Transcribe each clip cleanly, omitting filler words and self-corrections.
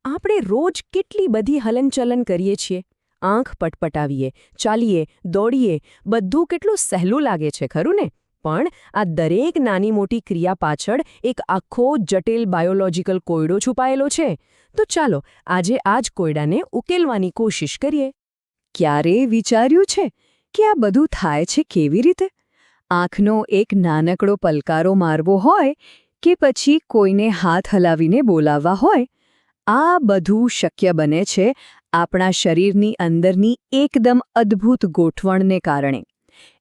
આપણે રોજ કેટલી બધી હલનચલન કરીએ છીએ, આંખ પટપટાવીએ, ચાલીએ, દોડીએ, બધું કેટલું સહેલું લાગે છે ખરું ને? પણ આ દરેક નાની મોટી ક્રિયા પાછળ એક આખો જટિલ બાયોલોજીકલ કોયડો છુપાયેલો છે. તો ચાલો આજે આ જ કોયડાને ઉકેલવાની કોશિશ કરીએ. ક્યારેય વિચાર્યું છે કે આ બધું થાય છે કેવી રીતે? આંખનો એક નાનકડો પલકારો મારવો હોય કે પછી કોઈને હાથ હલાવીને બોલાવવા હોય, આ બધું શક્ય બને છે આપણા શરીરની અંદરની એકદમ અદ્ભુત ગોઠવણને કારણે.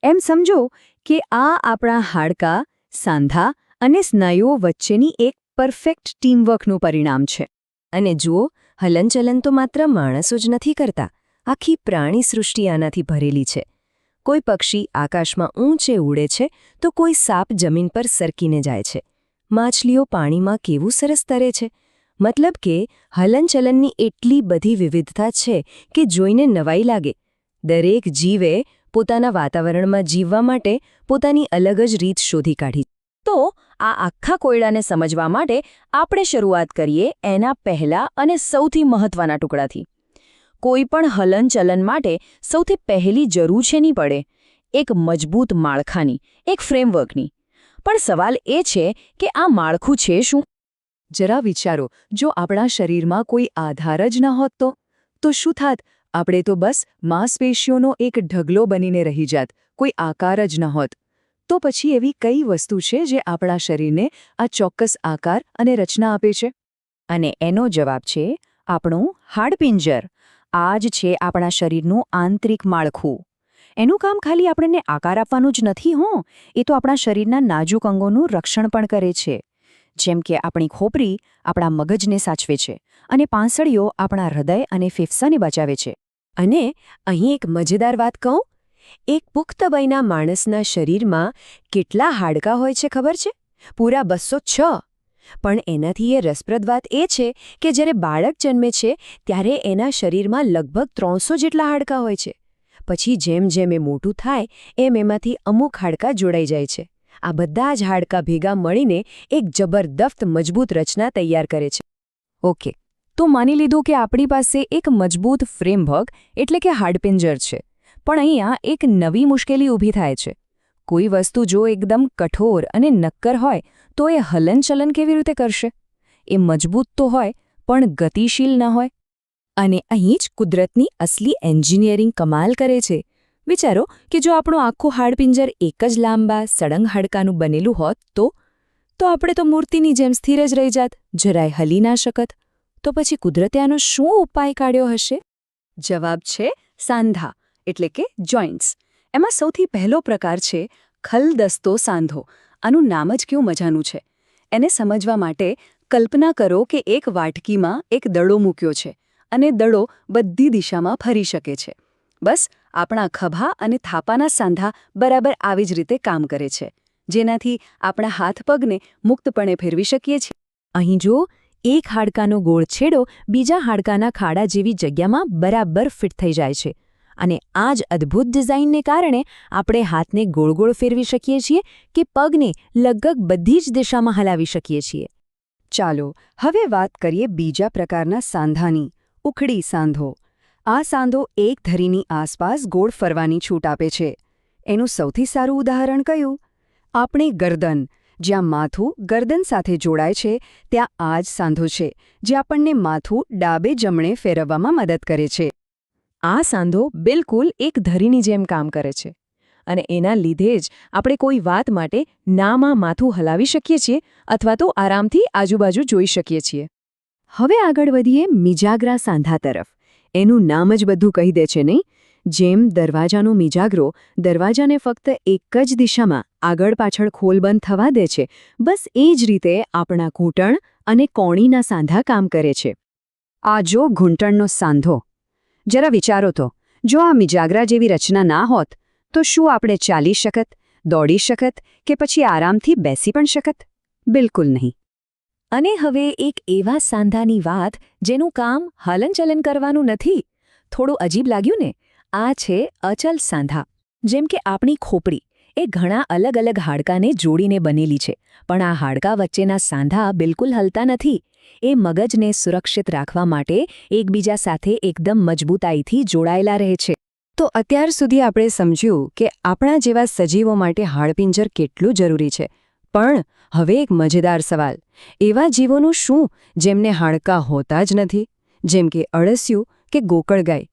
એમ સમજો કે આ આપણા હાડકાં, સાંધા અને સ્નાયુઓ વચ્ચેની એક પરફેક્ટ ટીમવર્કનું પરિણામ છે. અને જુઓ, હલનચલન તો માત્ર માણસો જ નથી કરતા, આખી પ્રાણી સૃષ્ટિ આનાથી ભરેલી છે. કોઈ પક્ષી આકાશમાં ઊંચે ઉડે છે તો કોઈ સાપ જમીન પર સરકીને જાય છે. માછલીઓ પાણીમાં કેવું સરસ તરે છે. મતલબ કે હલનચલનની એટલી બધી વિવિધતા છે કે જોઈને નવાઈ લાગે. દરેક જીવે પોતાના વાતાવરણમાં જીવવા માટે પોતાની અલગ જ રીત શોધી કાઢી. તો આ આખા કોયડાને સમજવા માટે આપણે શરૂઆત કરીએ એના પહેલા અને સૌથી મહત્વના ટુકડાથી. કોઈ પણ હલનચલન માટે સૌથી પહેલી જરૂર છે નહીં પડે એક મજબૂત માળખાની, એક ફ્રેમવર્કની. પણ સવાલ એ છે કે આ માળખું છે શું? જરા વિચારો, જો આપણા શરીરમાં કોઈ આધાર જ ન હોત તો શું થાત? આપણે તો બસ માંસપેશીઓનો એક ઢગલો બનીને રહી જાત, કોઈ આકાર જ ન હોત. તો પછી એવી કઈ વસ્તુ છે જે આપણા શરીરને આ ચોક્કસ આકાર અને રચના આપે છે? અને એનો જવાબ છે આપણું હાડપિંજર. આ જ છે આપણા શરીરનું આંતરિક માળખું. એનું કામ ખાલી આપણને આકાર આપવાનું જ નથી હો, એ તો આપણા શરીરના નાજુક અંગોનું રક્ષણ પણ કરે છે. જેમ કે આપણી ખોપરી આપણા મગજને સાચવે છે અને પાંસળીઓ આપણા હૃદય અને ફેફસાને બચાવે છે. અને અહીં એક મજેદાર વાત કહું, એક પુખ્ત વયના માણસના શરીરમાં કેટલા હાડકાં હોય છે ખબર છે? પૂરા 206. પણ એનાથી એ રસપ્રદ વાત એ છે કે જ્યારે બાળક જન્મે છે ત્યારે એના શરીરમાં લગભગ 300 જેટલા હાડકાં હોય છે. પછી જેમ જેમ એ મોટું થાય એમ એમાંથી અમુક હાડકાં જોડાઈ જાય છે. આ બધા જ હાડકાં ભેગા મળીને એક જબરદસ્ત મજબૂત રચના તૈયાર કરે છે. ઓકે, તો માની લીધું કે આપણી પાસે એક મજબૂત ફ્રેમવર્ક એટલે કે હાડપિંજર છે. પણ અહીંયા એક નવી મુશ્કેલી ઊભી થાય છે. કોઈ વસ્તુ જો એકદમ કઠોર અને નક્કર હોય તો એ હલનચલન કેવી રીતે કરશે? એ મજબૂત તો હોય પણ ગતિશીલ ન હોય. અને અહીં જ કુદરતની અસલી એન્જિનિયરિંગ કમાલ કરે છે. વિચારો કે જો આપણું આખું હાડપિંજર એક જ લાંબા સળંગ હાડકાનું બનેલું હોત તો આપણે તો મૂર્તિની જેમ સ્થિર જ રહી જાત, જરાય હલી ના શકત. તો પછી કુદરતે આનો શું ઉપાય કાઢ્યો હશે? જવાબ છે સાંધા, એટલે કે જોઇન્ટ્સ. એમાં સૌથી પહેલો પ્રકાર છે ખલદસ્તો સાંધો. આનું નામ જ કેવું મજાનું છે. એને સમજવા માટે કલ્પના કરો કે એક વાટકીમાં એક દડો મૂક્યો છે અને દડો બધી દિશામાં ફરી શકે છે. બસ આપણા ખભા અને થાપાના સાંધા બરાબર આવી જ રીતે કામ કરે છે, જેનાથી આપણા હાથ પગને મુક્તપણે ફેરવી શકીએ છીએ. અહીં જો એક હાડકાનો ગોળ છેડો બીજા હાડકાના ખાડા જેવી જગ્યામાં બરાબર ફિટ થઈ જાય છે. અને આ જ અદ્ભુત ડિઝાઇનને કારણે આપણે હાથને ગોળ ગોળ ફેરવી શકીએ છીએ કે પગને લગભગ બધી જ દિશામાં હલાવી શકીએ છીએ. ચાલો હવે વાત કરીએ બીજા પ્રકારના સાંધાની, ઉખડી સાંધો. આ સાંધો એક ધરીની આસપાસ ગોળ ફરવાની છૂટ આપે છે. એનું સૌથી સારું ઉદાહરણ કયું? આપણી ગરદન. જ્યાં માથું ગરદન સાથે જોડાય છે ત્યાં આ જ સાંધો છે જે આપણને માથું ડાબે જમણે ફેરવવામાં મદદ કરે છે. આ સાંધો બિલકુલ એક ધરીની જેમ કામ કરે છે અને એના લીધે જ આપણે કોઈ વાત માટે નામાં માથું હલાવી શકીએ છીએ અથવા તો આરામથી આજુબાજુ જોઈ શકીએ છીએ. હવે આગળ વધીએ મિજાગ્રા સાંધા તરફ. એનું નામ જ બધું કહી દે છે નહીં? જેમ દરવાજાનો મિજાગરો દરવાજાને ફક્ત એક જ દિશામાં આગળ પાછળ ખોલબંધ થવા દે છે, બસ એ જ રીતે આપણા ઘૂંટણ અને કોણીના સાંધા કામ કરે છે. આ જો ઘૂંટણનો સાંધો. જરા વિચારો તો, જો આ મિજાગરા જેવી રચના ના હોત તો શું આપણે ચાલી શકત, દોડી શકત કે પછી આરામથી બેસી પણ શકત? બિલકુલ નહીં. અને હવે એક એવા સાંધાની વાત જેનું કામ હલનચલન કરવાનું નથી. થોડું અજીબ લાગ્યું ને? આ છે અચલ સાંધા. જેમ કે આપણી ખોપરી એ ઘણા અલગ અલગ હાડકાને જોડીને બનેલી છે, પણ આ હાડકાં વચ્ચેના સાંધા બિલકુલ હલતા નથી. એ મગજને સુરક્ષિત રાખવા માટે એકબીજા સાથે એકદમ મજબૂતાઈથી જોડાયેલા રહે છે. તો અત્યાર સુધી આપણે સમજ્યું કે આપણા જેવા સજીવો માટે હાડપિંજર કેટલું જરૂરી છે. પણ હવે એક મજેદાર સવાલ, એવા જીવોનું શું જેમને હાડકાં હોતા જ નથી, જેમ કે અળસિયું કે ગોકળગાય?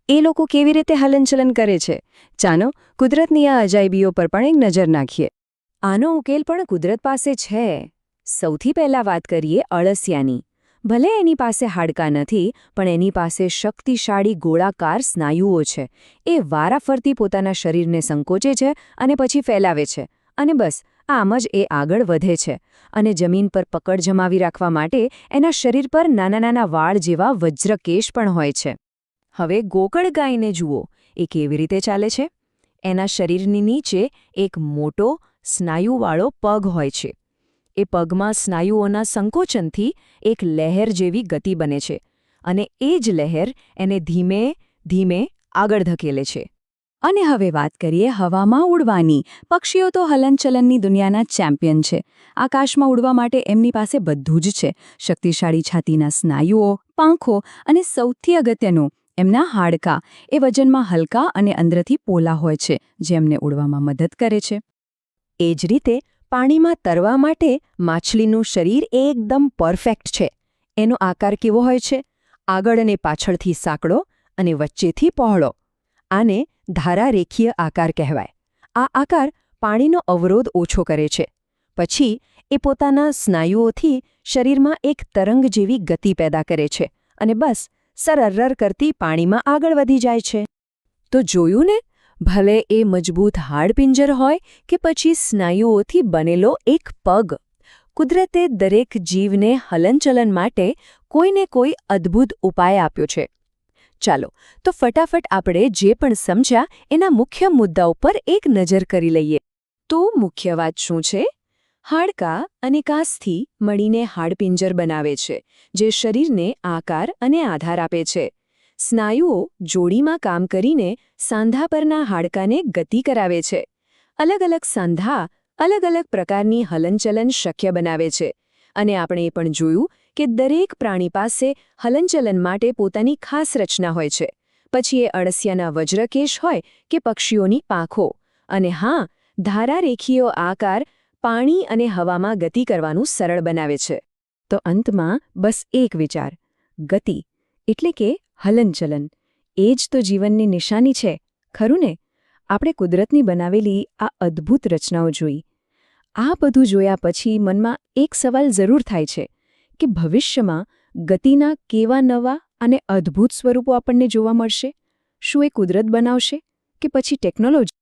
એ લોકો કેવી રીતે હલનચલન કરે છે? ચાલો કુદરતની આ અજાયબીઓ પર પણ એક નજર નાખીએ. આનો ઉકેલ પણ કુદરત પાસે છે. સૌથી પહેલા વાત કરીએ અળસિયાની. ભલે એની પાસે હાડકાં નથી, પણ એની પાસે શક્તિશાળી ગોળાકાર સ્નાયુઓ છે. એ વારાફરતી પોતાના શરીરને સંકોચે છે અને પછી ફેલાવે છે, અને બસ આમ જ એ આગળ વધે છે. અને જમીન પર પકડ જમાવી રાખવા માટે એના શરીર પર નાના નાના વાળ જેવા વજ્રકેશ પણ હોય છે. હવે ગોકળગાયને જુઓ, એ કેવી રીતે ચાલે છે? એના શરીરની નીચે એક મોટો સ્નાયુવાળો પગ હોય છે. એ પગમાં સ્નાયુઓના સંકોચનથી એક લહેર જેવી ગતિ બને છે, અને એ જ લહેર એને ધીમે ધીમે આગળ ધકેલે છે. અને હવે વાત કરીએ હવામાં ઉડવાની. પક્ષીઓ તો હલનચલનની દુનિયાના ચેમ્પિયન છે. આકાશમાં ઉડવા માટે એમની પાસે બધું જ છે. શક્તિશાળી છાતીના સ્નાયુઓ, પાંખો અને સૌથી અગત્યનું એમના હાડકાં. એ વજનમાં હલકા અને અંદરથી પોલા હોય છે, જે એમને ઉડવામાં મદદ કરે છે. એ જ રીતે પાણીમાં તરવા માટે માછલીનું શરીર એકદમ પરફેક્ટ છે. એનો આકાર કેવો હોય છે? આગળ અને પાછળથી સાંકડો અને વચ્ચેથી પહોળો. આને ધારારેખીય આકાર કહેવાય. આ આકાર પાણીનો અવરોધ ઓછો કરે છે. પછી એ પોતાના સ્નાયુઓથી શરીરમાં એક તરંગ જેવી ગતિ પેદા કરે છે, અને બસ સરરર કરતી પાણીમાં આગળ વધી જાય છે. તો જોયું ને, ભલે એ મજબૂત હાડપિંજર હોય કે પછી સ્નાયુઓથી બનેલો એક પગ, કુદરતે દરેક જીવને હલનચલન માટે કોઈને કોઈ અદ્ભુત ઉપાય આપ્યો છે. ચાલો તો ફટાફટ આપણે જે પણ સમજ્યા એના મુખ્ય મુદ્દા ઉપર એક નજર કરી લઈએ. તો મુખ્ય વાત શું છે? હાડકાં અને કાસથી મળીને હાડપિંજર બનાવે છે, જે શરીરને આકાર અને આધાર આપે છે. સ્નાયુઓ જોડીમાં કામ કરીને સાંધા પરના હાડકાને ગતિ કરાવે છે. અલગ અલગ સાંધા અલગ અલગ પ્રકારની હલનચલન શક્ય બનાવે છે. અને આપણે એ પણ જોયું કે દરેક પ્રાણી પાસે હલનચલન માટે પોતાની ખાસ રચના હોય છે. પછી એ અળસિયાના વજ્રકેશ હોય કે પક્ષીઓની પાંખો. અને હા, ધારારેખીય આકાર પાણી અને હવામાં ગતિ કરવાનું સરળ બનાવે છે. તો અંતમાં બસ એક વિચાર, ગતિ એટલે કે હલનચલન, એ જ તો જીવનની નિશાની છે, ખરું ને? આપણે કુદરતની બનાવેલી આ અદ્ભુત રચનાઓ જોઈ. આ બધું જોયા પછી મનમાં એક સવાલ જરૂર થાય છે કે ભવિષ્યમાં ગતિના કેવા નવા અને અદ્ભુત સ્વરૂપો આપણને જોવા મળશે? શું એ કુદરત બનાવશે કે પછી ટેકનોલોજી?